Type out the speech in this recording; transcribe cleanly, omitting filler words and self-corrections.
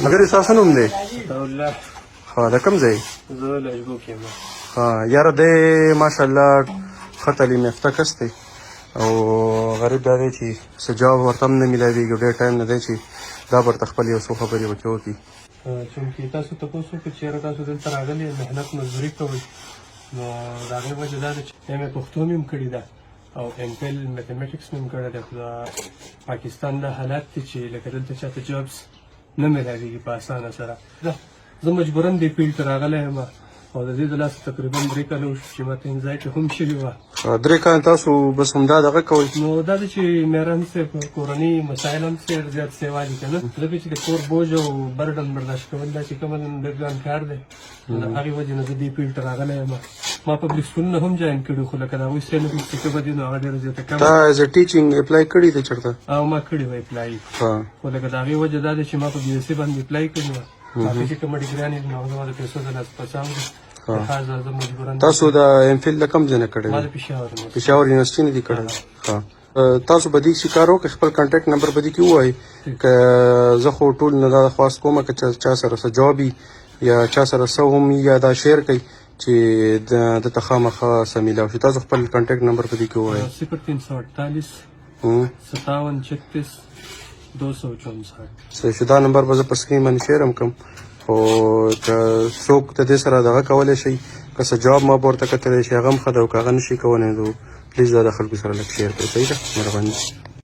مګر تاسو نوم دی؟ الله ها د کوم ځای؟ زه لجبو کې یم. ها یاره دی ماشاءالله ښه تعلیم یافته کس دی او غریب دا دی چې څه جواب ورته هم نه میلاویږي. ډېر ټایم نه دی چې دا ورته خپل یو څو خبرې ورته وکړي. چونکې تاسو تپوس وکړو چې یاره تاسو دلته راغلي محنت مزدوري کوئ، نو د هغې وجه دا ده چې ایم اے پښتو مې هم کړې ده او ایم فل میتھمیټکس مې هم کړی ده. خو د پاکستان دا حالات دي چې لکه دلته چاته جابس نه میلاویږي په اسانه سره. زه مجبورا دې فیلډ ته راغلی یم او د دې د لاسه تقریبا 3 کاله وشو چې ماته انزایټي هم شوې وه. 3 کاله تاسو بس همدا دغه کوئ؟ نو دا ده چې میران صاحب کورني مسایل هم ډېر زیات سیوا دي که نه، ځکه چې د کور بوج او برډن برداشت کول دا چې کومه ډېر ګران کار دی. د هغې وجې نه زه دې فیلډ ته راغلی یم. ما پبلک سکولونه هم جاین کړي خو لکه د هغوی سیلبس چې کومه دي نو هغه ډېره زیاته کمه. تا ایز ا ټیچینګ اپلای کړي دی چېرته؟ او ما کړې وه اپلای، خو لکه د هغې وجه دا ده چې ما په بي ایس سی باندې اپلای کړې وه. هغې چې کومه ډګریانې دي نو هغه زما د پیسو د لاسه پڅام دي. تاسو د ایم فل د کوم ځای نه کړی؟ ما د پېښور یونیورسټي نه دي کړی؟ تاسو به دې شي کار وکړئ، خپل کانټیکټ نمبر به دې کې ووایئ که زه خو ټول نه دا خواست کوم که چا سره څه جواب وي یا چا سره څه هم یا دا شیر کوي چې دته خامخا څه میلاو شي. تاسو خپل کانټیکټ نمبر به دې کې ووایئ. 0348 57 36 264. صحیح شو. دا نمبر به زه په سکرین باندې شیر هم کړم او که څوک د دې سره دغه کولی شي که څه جواب ما به ورته کتلی شي هغه هم ښه ده او که هغه نه شي کولی نو پلیز دا د خلکو سره لږ شیر کړئ. صحیح ده؟ مهرباني.